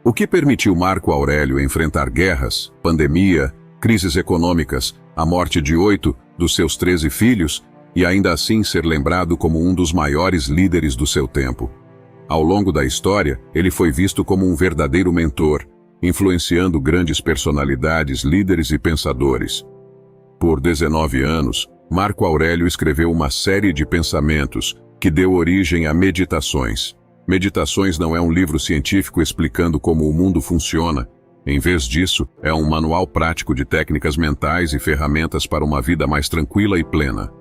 O que permitiu Marco Aurélio enfrentar guerras, pandemia, crises econômicas, a morte de 8 dos seus 13 filhos e ainda assim ser lembrado como um dos maiores líderes do seu tempo. Ao longo da história, ele foi visto como um verdadeiro mentor, influenciando grandes personalidades, líderes e pensadores. Por 19 anos, Marco Aurélio escreveu uma série de pensamentos que deu origem a Meditações. Meditações não é um livro científico explicando como o mundo funciona. Em vez disso, é um manual prático de técnicas mentais e ferramentas para uma vida mais tranquila e plena.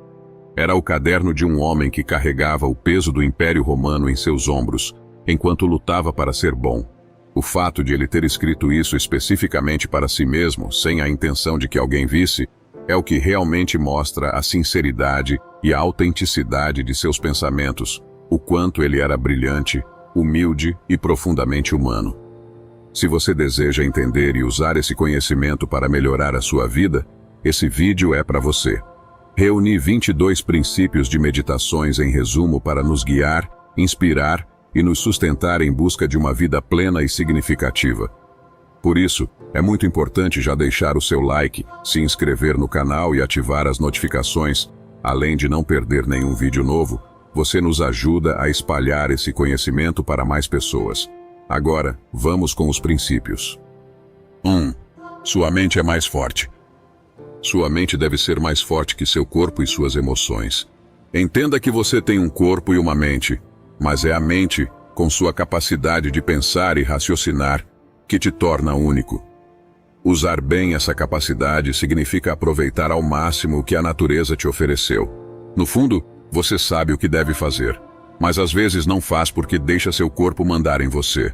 Era o caderno de um homem que carregava o peso do Império Romano em seus ombros, enquanto lutava para ser bom. O fato de ele ter escrito isso especificamente para si mesmo, sem a intenção de que alguém visse, é o que realmente mostra a sinceridade e a autenticidade de seus pensamentos, o quanto ele era brilhante, humilde e profundamente humano. Se você deseja entender e usar esse conhecimento para melhorar a sua vida, esse vídeo é para você. Reuni 22 princípios de meditações em resumo para nos guiar, inspirar e nos sustentar em busca de uma vida plena e significativa. Por isso, é muito importante já deixar o seu like, se inscrever no canal e ativar as notificações. Além de não perder nenhum vídeo novo, você nos ajuda a espalhar esse conhecimento para mais pessoas. Agora, vamos com os princípios. 1. Sua mente é mais forte. Sua mente deve ser mais forte que seu corpo e suas emoções. Entenda que você tem um corpo e uma mente, mas é a mente, com sua capacidade de pensar e raciocinar, que te torna único. Usar bem essa capacidade significa aproveitar ao máximo o que a natureza te ofereceu. No fundo, você sabe o que deve fazer, mas às vezes não faz porque deixa seu corpo mandar em você.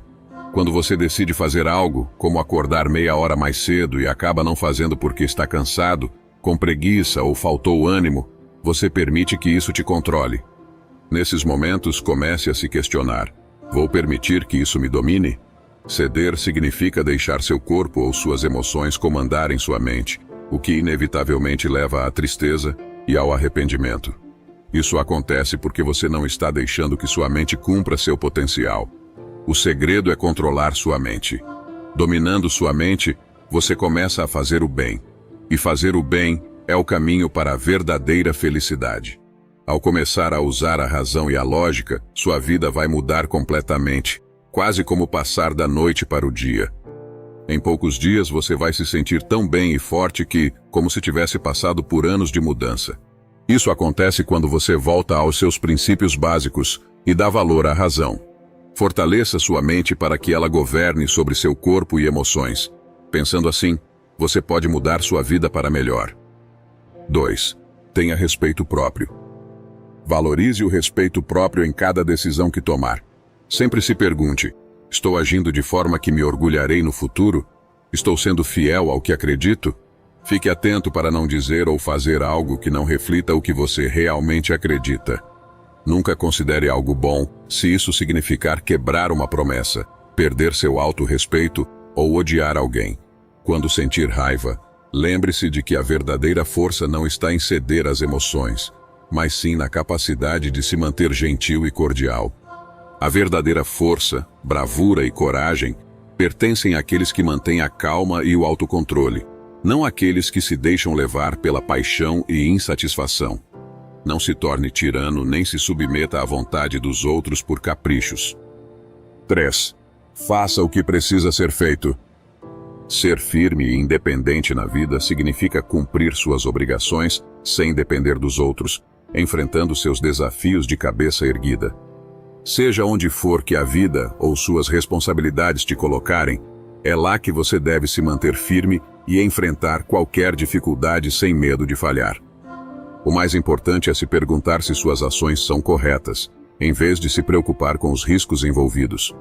Quando você decide fazer algo, como acordar meia hora mais cedo e acaba não fazendo porque está cansado, com preguiça ou faltou ânimo, você permite que isso te controle. Nesses momentos, comece a se questionar: vou permitir que isso me domine? Ceder significa deixar seu corpo ou suas emoções comandarem sua mente, o que inevitavelmente leva à tristeza e ao arrependimento. Isso acontece porque você não está deixando que sua mente cumpra seu potencial. O segredo é controlar sua mente. Dominando sua mente, você começa a fazer o bem. E fazer o bem é o caminho para a verdadeira felicidade. Ao começar a usar a razão e a lógica, sua vida vai mudar completamente, quase como passar da noite para o dia. Em poucos dias você vai se sentir tão bem e forte que, como se tivesse passado por anos de mudança. Isso acontece quando você volta aos seus princípios básicos e dá valor à razão. Fortaleça sua mente para que ela governe sobre seu corpo e emoções. Pensando assim, você pode mudar sua vida para melhor. 2. Tenha respeito próprio. Valorize o respeito próprio em cada decisão que tomar. Sempre se pergunte: estou agindo de forma que me orgulharei no futuro? Estou sendo fiel ao que acredito? Fique atento para não dizer ou fazer algo que não reflita o que você realmente acredita. Nunca considere algo bom se isso significar quebrar uma promessa, perder seu autorrespeito ou odiar alguém. Quando sentir raiva, lembre-se de que a verdadeira força não está em ceder às emoções, mas sim na capacidade de se manter gentil e cordial. A verdadeira força, bravura e coragem pertencem àqueles que mantêm a calma e o autocontrole, não àqueles que se deixam levar pela paixão e insatisfação. Não se torne tirano nem se submeta à vontade dos outros por caprichos. 3. Faça o que precisa ser feito. Ser firme e independente na vida significa cumprir suas obrigações sem depender dos outros, enfrentando seus desafios de cabeça erguida. Seja onde for que a vida ou suas responsabilidades te colocarem, é lá que você deve se manter firme e enfrentar qualquer dificuldade sem medo de falhar. O mais importante é se perguntar se suas ações são corretas, em vez de se preocupar com os riscos envolvidos.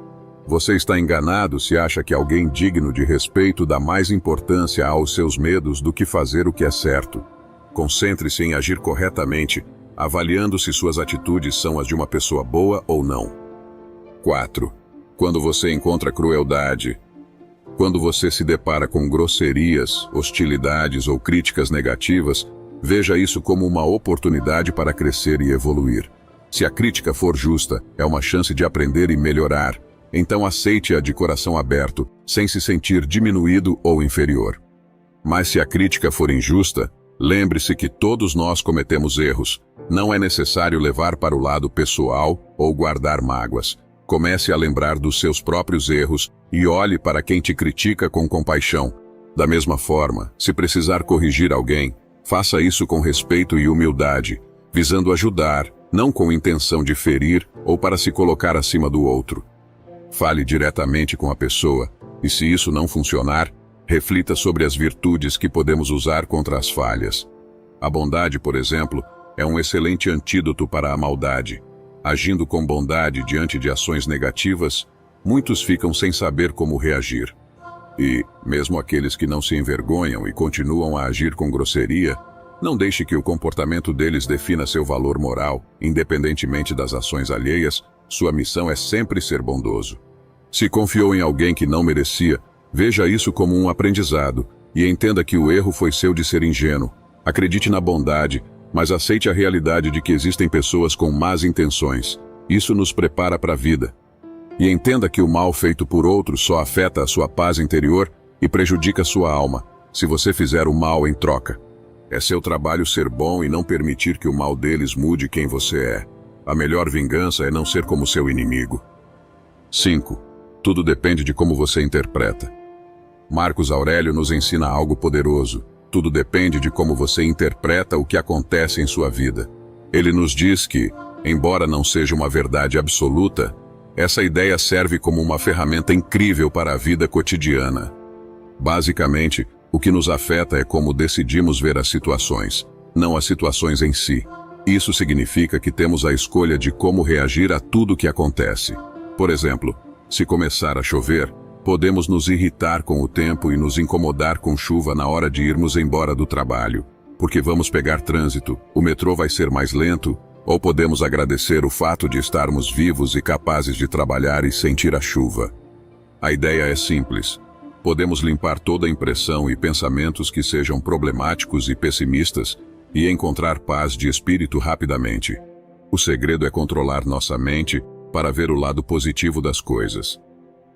Você está enganado se acha que alguém digno de respeito dá mais importância aos seus medos do que fazer o que é certo. Concentre-se em agir corretamente, avaliando se suas atitudes são as de uma pessoa boa ou não. 4. Quando você encontra crueldade, quando você se depara com grosserias, hostilidades ou críticas negativas, veja isso como uma oportunidade para crescer e evoluir. Se a crítica for justa, é uma chance de aprender e melhorar. então aceite-a de coração aberto, sem se sentir diminuído ou inferior. Mas se a crítica for injusta, lembre-se que todos nós cometemos erros. Não é necessário levar para o lado pessoal ou guardar mágoas. Comece a lembrar dos seus próprios erros e olhe para quem te critica com compaixão. Da mesma forma, se precisar corrigir alguém, faça isso com respeito e humildade, visando ajudar, não com intenção de ferir ou para se colocar acima do outro. Fale diretamente com a pessoa, e se isso não funcionar, reflita sobre as virtudes que podemos usar contra as falhas. A bondade, por exemplo, é um excelente antídoto para a maldade. Agindo com bondade diante de ações negativas, muitos ficam sem saber como reagir. E, mesmo aqueles que não se envergonham e continuam a agir com grosseria, não deixe que o comportamento deles defina seu valor moral, independentemente das ações alheias. Sua missão é sempre ser bondoso. Se confiou em alguém que não merecia, veja isso como um aprendizado e entenda que o erro foi seu de ser ingênuo. Acredite na bondade, mas aceite a realidade de que existem pessoas com más intenções. Isso nos prepara para a vida. E entenda que o mal feito por outros só afeta a sua paz interior e prejudica sua alma, se você fizer o mal em troca. É seu trabalho ser bom e não permitir que o mal deles mude quem você é. A melhor vingança é não ser como seu inimigo. 5. Tudo depende de como você interpreta. Marcos Aurélio nos ensina algo poderoso. Tudo depende de como você interpreta o que acontece em sua vida. Ele nos diz que, embora não seja uma verdade absoluta, essa ideia serve como uma ferramenta incrível para a vida cotidiana. Basicamente, o que nos afeta é como decidimos ver as situações, não as situações em si. Isso significa que temos a escolha de como reagir a tudo que acontece. Por exemplo, se começar a chover, podemos nos irritar com o tempo e nos incomodar com chuva na hora de irmos embora do trabalho, porque vamos pegar trânsito, o metrô vai ser mais lento, ou podemos agradecer o fato de estarmos vivos e capazes de trabalhar e sentir a chuva. A ideia é simples. Podemos limpar toda impressão e pensamentos que sejam problemáticos e pessimistas e encontrar paz de espírito rapidamente. O segredo é controlar nossa mente para ver o lado positivo das coisas.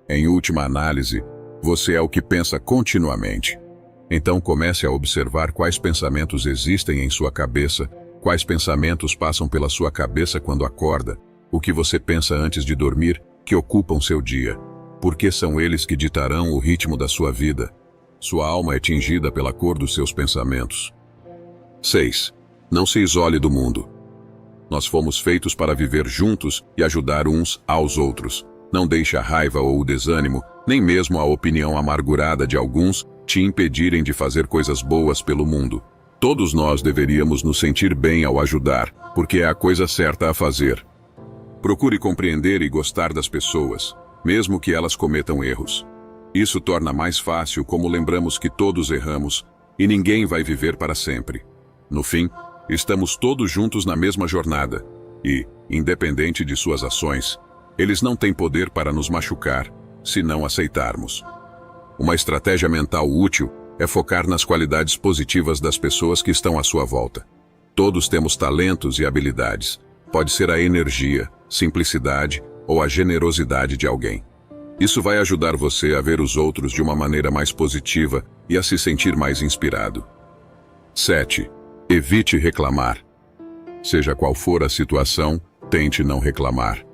Em última análise, você é o que pensa continuamente. Então comece a observar quais pensamentos existem em sua cabeça, quais pensamentos passam pela sua cabeça quando acorda, o que você pensa antes de dormir, que ocupam seu dia. Porque são eles que ditarão o ritmo da sua vida. Sua alma é tingida pela cor dos seus pensamentos. 6. Não se isole do mundo. Nós fomos feitos para viver juntos e ajudar uns aos outros. Não deixe a raiva ou o desânimo, nem mesmo a opinião amargurada de alguns, te impedirem de fazer coisas boas pelo mundo. Todos nós deveríamos nos sentir bem ao ajudar, porque é a coisa certa a fazer. Procure compreender e gostar das pessoas, mesmo que elas cometam erros. Isso torna mais fácil como lembramos que todos erramos, e ninguém vai viver para sempre. No fim, estamos todos juntos na mesma jornada, e, independente de suas ações, eles não têm poder para nos machucar, se não aceitarmos. Uma estratégia mental útil é focar nas qualidades positivas das pessoas que estão à sua volta. Todos temos talentos e habilidades. Pode ser a energia, simplicidade ou a generosidade de alguém. Isso vai ajudar você a ver os outros de uma maneira mais positiva e a se sentir mais inspirado. 7. Evite reclamar. Seja qual for a situação, tente não reclamar.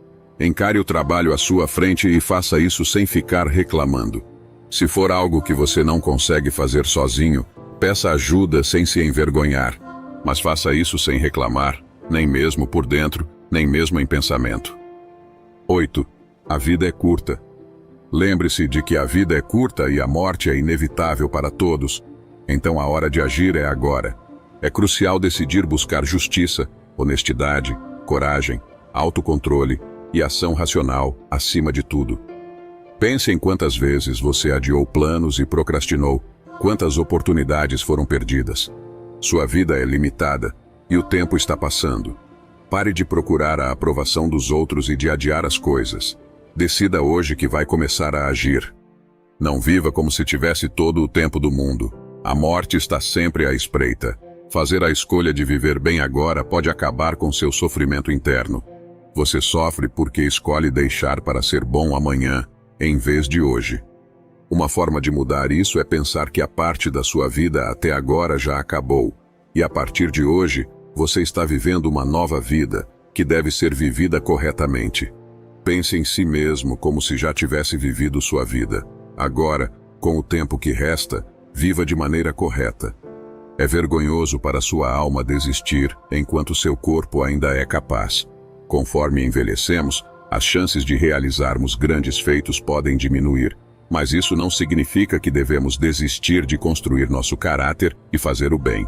Encare o trabalho à sua frente e faça isso sem ficar reclamando. Se for algo que você não consegue fazer sozinho, peça ajuda sem se envergonhar, mas faça isso sem reclamar, nem mesmo por dentro, nem mesmo em pensamento. 8. A vida é curta. Lembre-se de que a vida é curta e a morte é inevitável para todos, então a hora de agir é agora. É crucial decidir buscar justiça, honestidade, coragem, autocontrole e ação racional acima de tudo. Pense em quantas vezes você adiou planos e procrastinou, quantas oportunidades foram perdidas. Sua vida é limitada e o tempo está passando. Pare de procurar a aprovação dos outros e de adiar as coisas. Decida hoje que vai começar a agir. Não viva como se tivesse todo o tempo do mundo. A morte está sempre à espreita. Fazer a escolha de viver bem agora pode acabar com seu sofrimento interno. Você sofre porque escolhe deixar para ser bom amanhã, em vez de hoje. Uma forma de mudar isso é pensar que a parte da sua vida até agora já acabou, e a partir de hoje, você está vivendo uma nova vida, que deve ser vivida corretamente. Pense em si mesmo como se já tivesse vivido sua vida. Agora, com o tempo que resta, viva de maneira correta. É vergonhoso para sua alma desistir enquanto seu corpo ainda é capaz. Conforme envelhecemos, as chances de realizarmos grandes feitos podem diminuir, mas isso não significa que devemos desistir de construir nosso caráter e fazer o bem.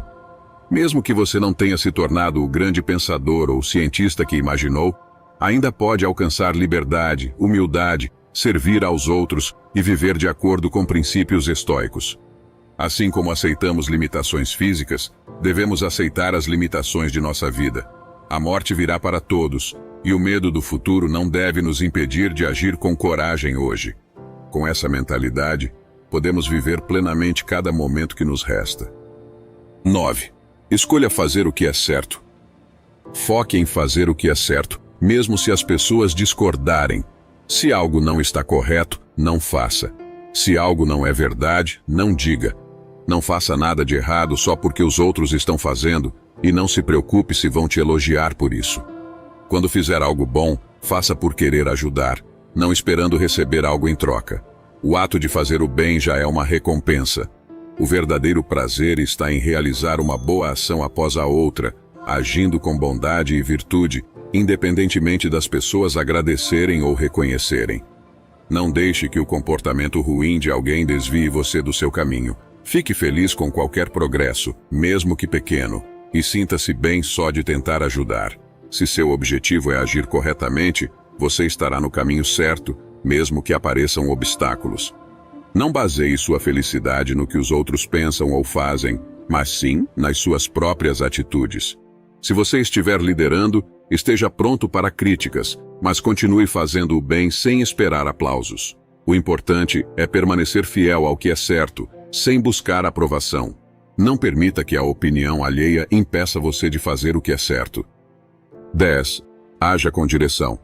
Mesmo que você não tenha se tornado o grande pensador ou cientista que imaginou, ainda pode alcançar liberdade, humildade, servir aos outros e viver de acordo com princípios estoicos. Assim como aceitamos limitações físicas, devemos aceitar as limitações de nossa vida. A morte virá para todos, e o medo do futuro não deve nos impedir de agir com coragem hoje. Com essa mentalidade, podemos viver plenamente cada momento que nos resta. 9. Escolha fazer o que é certo. Foque em fazer o que é certo, mesmo se as pessoas discordarem. Se algo não está correto, não faça. Se algo não é verdade, não diga. Não faça nada de errado só porque os outros estão fazendo, e não se preocupe se vão te elogiar por isso. Quando fizer algo bom, faça por querer ajudar, não esperando receber algo em troca. O ato de fazer o bem já é uma recompensa. O verdadeiro prazer está em realizar uma boa ação após a outra, agindo com bondade e virtude, independentemente das pessoas agradecerem ou reconhecerem. Não deixe que o comportamento ruim de alguém desvie você do seu caminho. Fique feliz com qualquer progresso, mesmo que pequeno, e sinta-se bem só de tentar ajudar. Se seu objetivo é agir corretamente, você estará no caminho certo, mesmo que apareçam obstáculos. Não baseie sua felicidade no que os outros pensam ou fazem, mas sim nas suas próprias atitudes. Se você estiver liderando, esteja pronto para críticas, mas continue fazendo o bem sem esperar aplausos. O importante é permanecer fiel ao que é certo, sem buscar aprovação. Não permita que a opinião alheia impeça você de fazer o que é certo. 10. Haja com direção.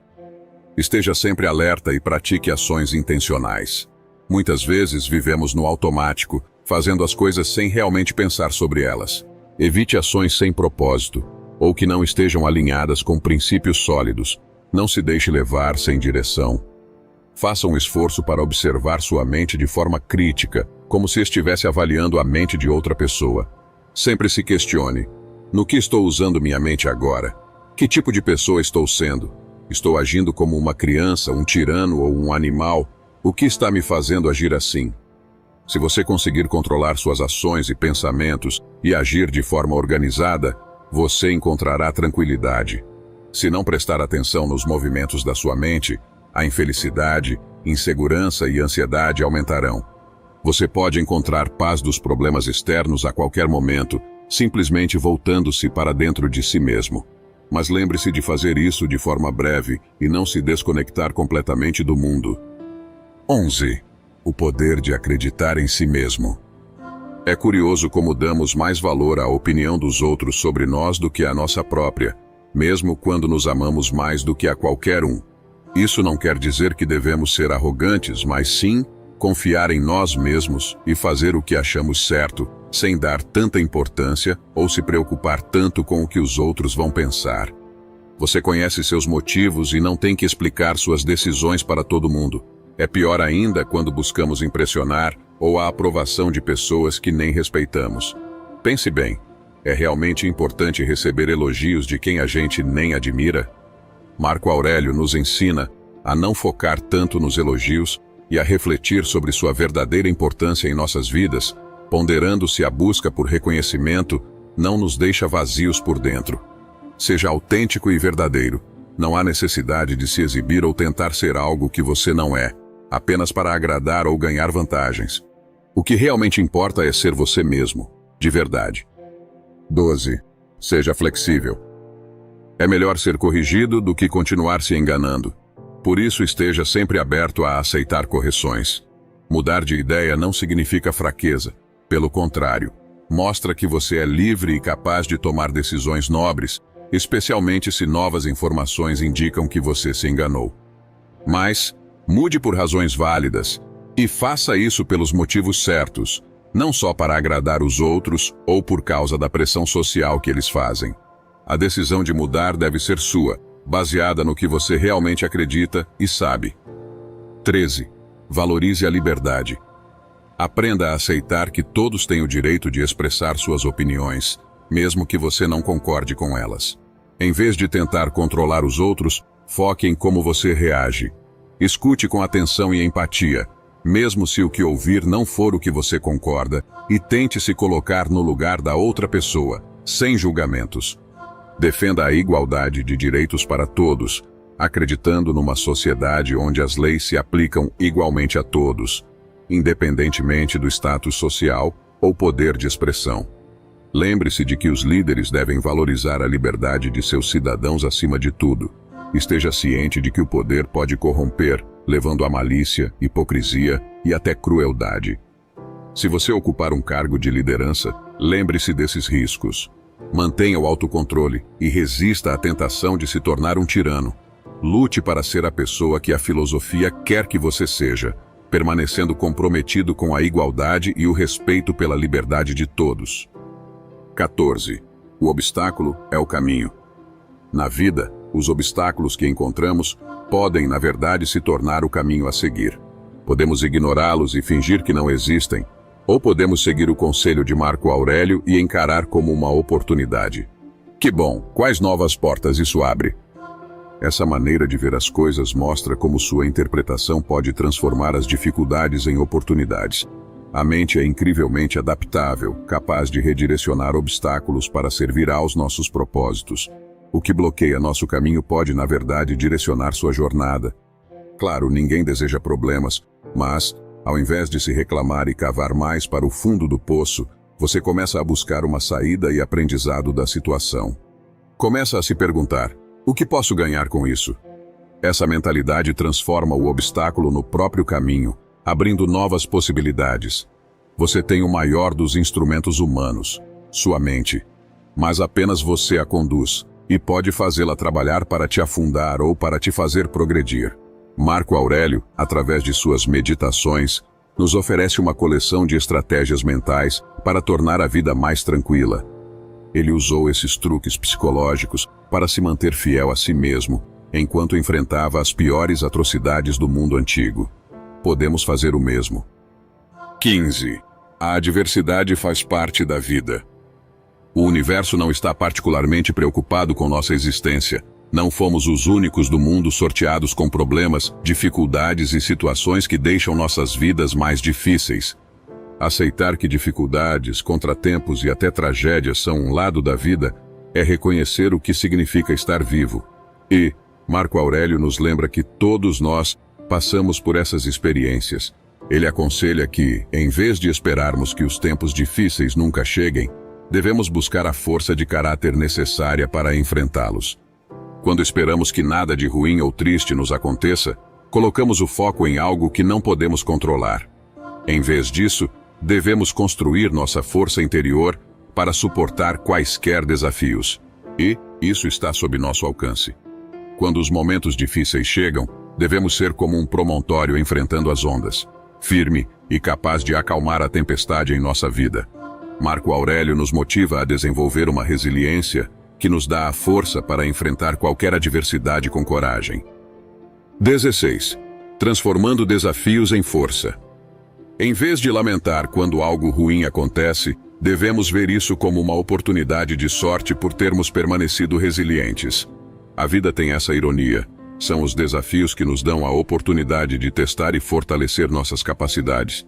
Esteja sempre alerta e pratique ações intencionais. Muitas vezes vivemos no automático, fazendo as coisas sem realmente pensar sobre elas. Evite ações sem propósito, ou que não estejam alinhadas com princípios sólidos. Não se deixe levar sem direção. Faça um esforço para observar sua mente de forma crítica, como se estivesse avaliando a mente de outra pessoa. Sempre se questione: no que estou usando minha mente agora? Que tipo de pessoa estou sendo? Estou agindo como uma criança, um tirano ou um animal? O que está me fazendo agir assim? Se você conseguir controlar suas ações e pensamentos e agir de forma organizada, você encontrará tranquilidade. Se não prestar atenção nos movimentos da sua mente, a infelicidade, insegurança e ansiedade aumentarão. Você pode encontrar paz dos problemas externos a qualquer momento, simplesmente voltando-se para dentro de si mesmo. Mas lembre-se de fazer isso de forma breve e não se desconectar completamente do mundo. 11. O poder de acreditar em si mesmo. É curioso como damos mais valor à opinião dos outros sobre nós do que à nossa própria, mesmo quando nos amamos mais do que a qualquer um. Isso não quer dizer que devemos ser arrogantes, mas sim confiar em nós mesmos e fazer o que achamos certo, sem dar tanta importância ou se preocupar tanto com o que os outros vão pensar. Você conhece seus motivos e não tem que explicar suas decisões para todo mundo. É pior ainda quando buscamos impressionar ou a aprovação de pessoas que nem respeitamos. Pense bem, é realmente importante receber elogios de quem a gente nem admira? Marco Aurélio nos ensina a não focar tanto nos elogios e a refletir sobre sua verdadeira importância em nossas vidas, ponderando se a busca por reconhecimento não nos deixa vazios por dentro. Seja autêntico e verdadeiro. Não há necessidade de se exibir ou tentar ser algo que você não é, apenas para agradar ou ganhar vantagens. O que realmente importa é ser você mesmo, de verdade. 12. Seja flexível. É melhor ser corrigido do que continuar se enganando. Por isso, esteja sempre aberto a aceitar correções. Mudar de ideia não significa fraqueza. Pelo contrário, mostra que você é livre e capaz de tomar decisões nobres, especialmente se novas informações indicam que você se enganou. Mas, mude por razões válidas e faça isso pelos motivos certos, não só para agradar os outros ou por causa da pressão social que eles fazem. A decisão de mudar deve ser sua, baseada no que você realmente acredita e sabe. 13. Valorize a liberdade. Aprenda a aceitar que todos têm o direito de expressar suas opiniões, mesmo que você não concorde com elas. Em vez de tentar controlar os outros, foque em como você reage. Escute com atenção e empatia, mesmo se o que ouvir não for o que você concorda, e tente se colocar no lugar da outra pessoa, sem julgamentos. Defenda a igualdade de direitos para todos, acreditando numa sociedade onde as leis se aplicam igualmente a todos, independentemente do status social ou poder de expressão. Lembre-se de que os líderes devem valorizar a liberdade de seus cidadãos acima de tudo. Esteja ciente de que o poder pode corromper, levando à malícia, hipocrisia e até crueldade. Se você ocupar um cargo de liderança, lembre-se desses riscos. Mantenha o autocontrole e resista à tentação de se tornar um tirano. Lute para ser a pessoa que a filosofia quer que você seja, permanecendo comprometido com a igualdade e o respeito pela liberdade de todos. 14. O obstáculo é o caminho. Na vida, os obstáculos que encontramos podem, na verdade, se tornar o caminho a seguir. Podemos ignorá-los e fingir que não existem, ou podemos seguir o conselho de Marco Aurélio e encarar como uma oportunidade. Que bom! Quais novas portas isso abre? Essa maneira de ver as coisas mostra como sua interpretação pode transformar as dificuldades em oportunidades. A mente é incrivelmente adaptável, capaz de redirecionar obstáculos para servir aos nossos propósitos. O que bloqueia nosso caminho pode, na verdade, direcionar sua jornada. Claro, ninguém deseja problemas, mas, ao invés de se reclamar e cavar mais para o fundo do poço, você começa a buscar uma saída e aprendizado da situação. Começa a se perguntar: o que posso ganhar com isso? Essa mentalidade transforma o obstáculo no próprio caminho, abrindo novas possibilidades. Você tem o maior dos instrumentos humanos, sua mente, mas apenas você a conduz, e pode fazê-la trabalhar para te afundar ou para te fazer progredir. Marco Aurélio, através de suas meditações, nos oferece uma coleção de estratégias mentais para tornar a vida mais tranquila. Ele usou esses truques psicológicos para se manter fiel a si mesmo, enquanto enfrentava as piores atrocidades do mundo antigo. Podemos fazer o mesmo. 15. A adversidade faz parte da vida. O universo não está particularmente preocupado com nossa existência. Não fomos os únicos do mundo sorteados com problemas, dificuldades e situações que deixam nossas vidas mais difíceis. Aceitar que dificuldades, contratempos e até tragédias são um lado da vida é reconhecer o que significa estar vivo. E Marco Aurélio nos lembra que todos nós passamos por essas experiências. Ele aconselha que, em vez de esperarmos que os tempos difíceis nunca cheguem, devemos buscar a força de caráter necessária para enfrentá-los. Quando esperamos que nada de ruim ou triste nos aconteça, colocamos o foco em algo que não podemos controlar. Em vez disso, devemos construir nossa força interior para suportar quaisquer desafios. E isso está sob nosso alcance. Quando os momentos difíceis chegam, devemos ser como um promontório enfrentando as ondas, firme e capaz de acalmar a tempestade em nossa vida. Marco Aurélio nos motiva a desenvolver uma resiliência que nos dá a força para enfrentar qualquer adversidade com coragem. 16. Transformando desafios em força. Em vez de lamentar quando algo ruim acontece, devemos ver isso como uma oportunidade de sorte por termos permanecido resilientes. A vida tem essa ironia. São os desafios que nos dão a oportunidade de testar e fortalecer nossas capacidades.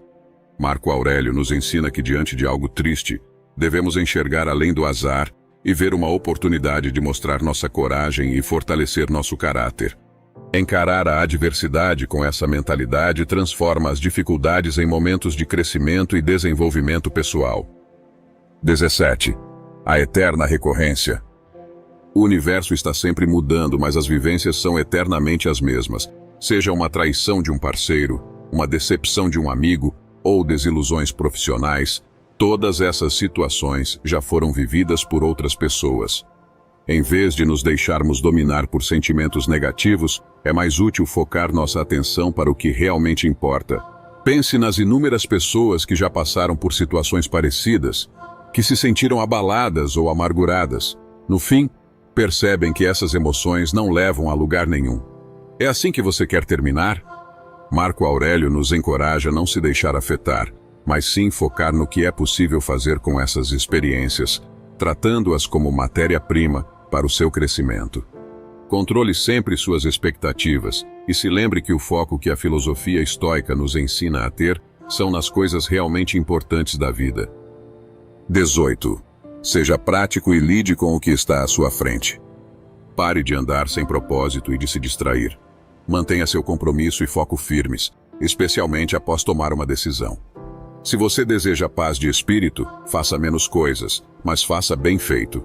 Marco Aurélio nos ensina que diante de algo triste, devemos enxergar além do azar e ver uma oportunidade de mostrar nossa coragem e fortalecer nosso caráter. Encarar a adversidade com essa mentalidade transforma as dificuldades em momentos de crescimento e desenvolvimento pessoal. 17. A eterna recorrência. O universo está sempre mudando, mas as vivências são eternamente as mesmas. Seja uma traição de um parceiro, uma decepção de um amigo ou desilusões profissionais, todas essas situações já foram vividas por outras pessoas. Em vez de nos deixarmos dominar por sentimentos negativos, é mais útil focar nossa atenção para o que realmente importa. Pense nas inúmeras pessoas que já passaram por situações parecidas, que se sentiram abaladas ou amarguradas. No fim, percebem que essas emoções não levam a lugar nenhum. É assim que você quer terminar? Marco Aurélio nos encoraja a não se deixar afetar, mas sim focar no que é possível fazer com essas experiências, tratando-as como matéria-prima para o seu crescimento. Controle sempre suas expectativas e se lembre que o foco que a filosofia estoica nos ensina a ter são nas coisas realmente importantes da vida. 18. Seja prático e lide com o que está à sua frente. Pare de andar sem propósito e de se distrair. Mantenha seu compromisso e foco firmes, especialmente após tomar uma decisão. Se você deseja paz de espírito, faça menos coisas, mas faça bem feito.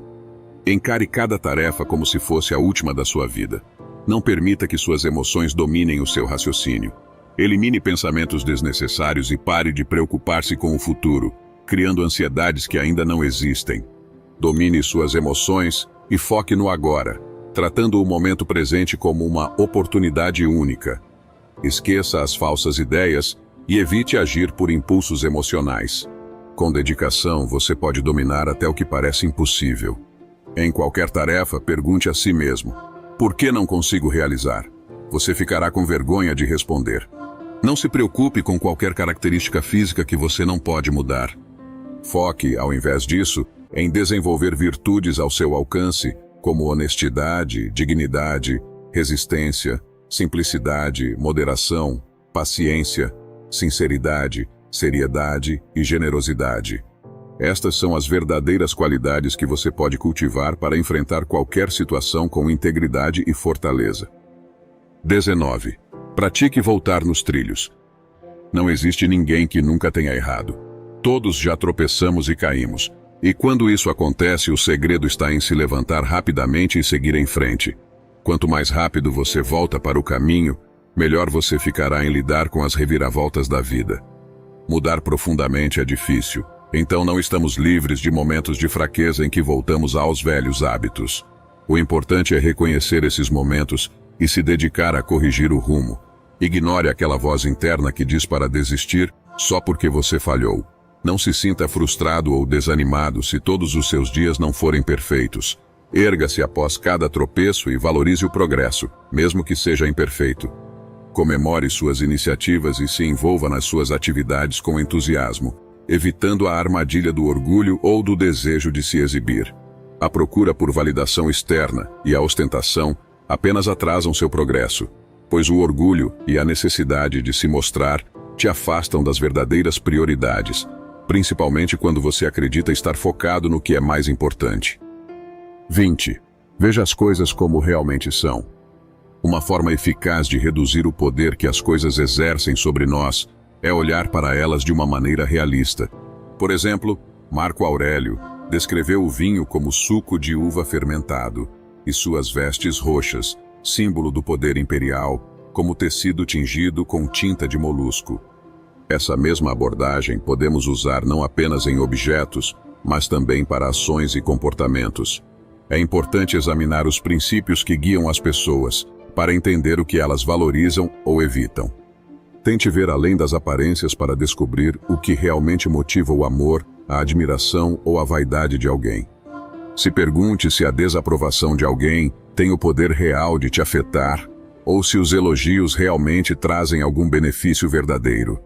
Encare cada tarefa como se fosse a última da sua vida. Não permita que suas emoções dominem o seu raciocínio. Elimine pensamentos desnecessários e pare de preocupar-se com o futuro, criando ansiedades que ainda não existem. Domine suas emoções e foque no agora, tratando o momento presente como uma oportunidade única. Esqueça as falsas ideias e evite agir por impulsos emocionais. Com dedicação, você pode dominar até o que parece impossível. Em qualquer tarefa, pergunte a si mesmo: por que não consigo realizar? Você ficará com vergonha de responder. Não se preocupe com qualquer característica física que você não pode mudar. Foque, ao invés disso, em desenvolver virtudes ao seu alcance, como honestidade, dignidade, resistência, simplicidade, moderação, paciência, sinceridade, seriedade e generosidade. Estas são as verdadeiras qualidades que você pode cultivar para enfrentar qualquer situação com integridade e fortaleza. 19. Pratique voltar nos trilhos. Não existe ninguém que nunca tenha errado. Todos já tropeçamos e caímos. E quando isso acontece, o segredo está em se levantar rapidamente e seguir em frente. Quanto mais rápido você volta para o caminho, melhor você ficará em lidar com as reviravoltas da vida. Mudar profundamente é difícil. Então não estamos livres de momentos de fraqueza em que voltamos aos velhos hábitos. O importante é reconhecer esses momentos e se dedicar a corrigir o rumo. Ignore aquela voz interna que diz para desistir só porque você falhou. Não se sinta frustrado ou desanimado se todos os seus dias não forem perfeitos. Erga-se após cada tropeço e valorize o progresso, mesmo que seja imperfeito. Comemore suas iniciativas e se envolva nas suas atividades com entusiasmo, evitando a armadilha do orgulho ou do desejo de se exibir. A procura por validação externa e a ostentação apenas atrasam seu progresso, pois o orgulho e a necessidade de se mostrar te afastam das verdadeiras prioridades, principalmente quando você acredita estar focado no que é mais importante. 20. Veja as coisas como realmente são. Uma forma eficaz de reduzir o poder que as coisas exercem sobre nós é olhar para elas de uma maneira realista. Por exemplo, Marco Aurélio descreveu o vinho como suco de uva fermentado e suas vestes roxas, símbolo do poder imperial, como tecido tingido com tinta de molusco. Essa mesma abordagem podemos usar não apenas em objetos, mas também para ações e comportamentos. É importante examinar os princípios que guiam as pessoas, para entender o que elas valorizam ou evitam. Tente ver além das aparências para descobrir o que realmente motiva o amor, a admiração ou a vaidade de alguém. Se pergunte se a desaprovação de alguém tem o poder real de te afetar, ou se os elogios realmente trazem algum benefício verdadeiro.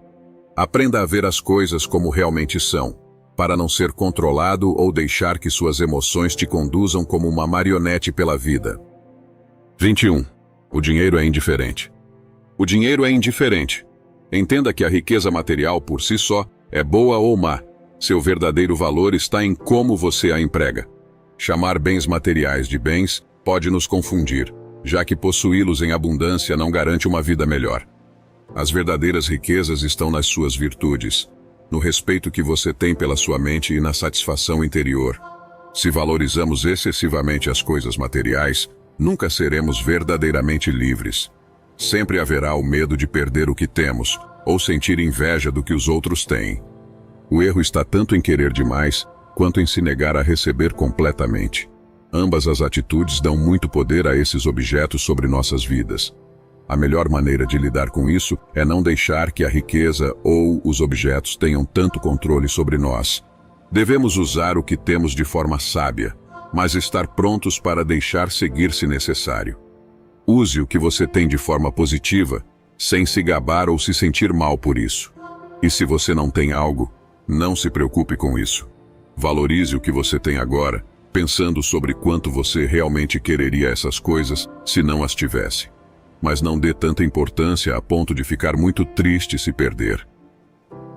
Aprenda a ver as coisas como realmente são, para não ser controlado ou deixar que suas emoções te conduzam como uma marionete pela vida. 21. O dinheiro é indiferente. O dinheiro é indiferente. Entenda que a riqueza material por si só é boa ou má. Seu verdadeiro valor está em como você a emprega. Chamar bens materiais de bens pode nos confundir, já que possuí-los em abundância não garante uma vida melhor. As verdadeiras riquezas estão nas suas virtudes, no respeito que você tem pela sua mente e na satisfação interior. Se valorizamos excessivamente as coisas materiais, nunca seremos verdadeiramente livres. Sempre haverá o medo de perder o que temos, ou sentir inveja do que os outros têm. O erro está tanto em querer demais, quanto em se negar a receber completamente. Ambas as atitudes dão muito poder a esses objetos sobre nossas vidas. A melhor maneira de lidar com isso é não deixar que a riqueza ou os objetos tenham tanto controle sobre nós. Devemos usar o que temos de forma sábia, mas estar prontos para deixar seguir se necessário. Use o que você tem de forma positiva, sem se gabar ou se sentir mal por isso. E se você não tem algo, não se preocupe com isso. Valorize o que você tem agora, pensando sobre quanto você realmente quereria essas coisas se não as tivesse. Mas não dê tanta importância a ponto de ficar muito triste se perder.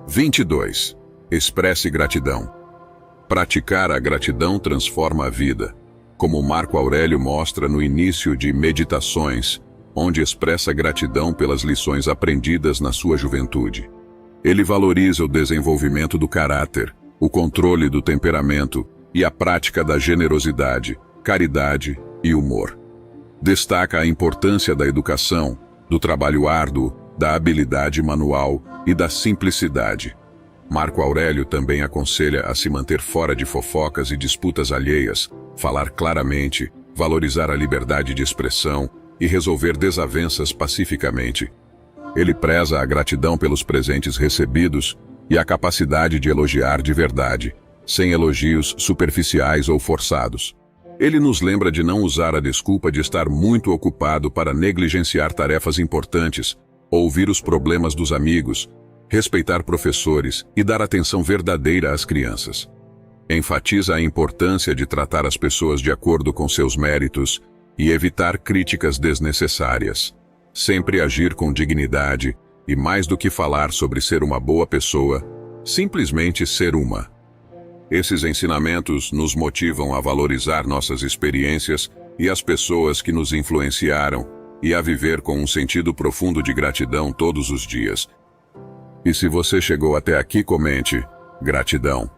22. Expresse gratidão. Praticar a gratidão transforma a vida, como Marco Aurélio mostra no início de Meditações, onde expressa gratidão pelas lições aprendidas na sua juventude. Ele valoriza o desenvolvimento do caráter, o controle do temperamento e a prática da generosidade, caridade e humor. Destaca a importância da educação, do trabalho árduo, da habilidade manual e da simplicidade. Marco Aurélio também aconselha a se manter fora de fofocas e disputas alheias, falar claramente, valorizar a liberdade de expressão e resolver desavenças pacificamente. Ele preza a gratidão pelos presentes recebidos e a capacidade de elogiar de verdade, sem elogios superficiais ou forçados. Ele nos lembra de não usar a desculpa de estar muito ocupado para negligenciar tarefas importantes, ouvir os problemas dos amigos, respeitar professores e dar atenção verdadeira às crianças. Enfatiza a importância de tratar as pessoas de acordo com seus méritos e evitar críticas desnecessárias. Sempre agir com dignidade e, mais do que falar sobre ser uma boa pessoa, simplesmente ser uma. Esses ensinamentos nos motivam a valorizar nossas experiências e as pessoas que nos influenciaram e a viver com um sentido profundo de gratidão todos os dias. E se você chegou até aqui, comente: gratidão.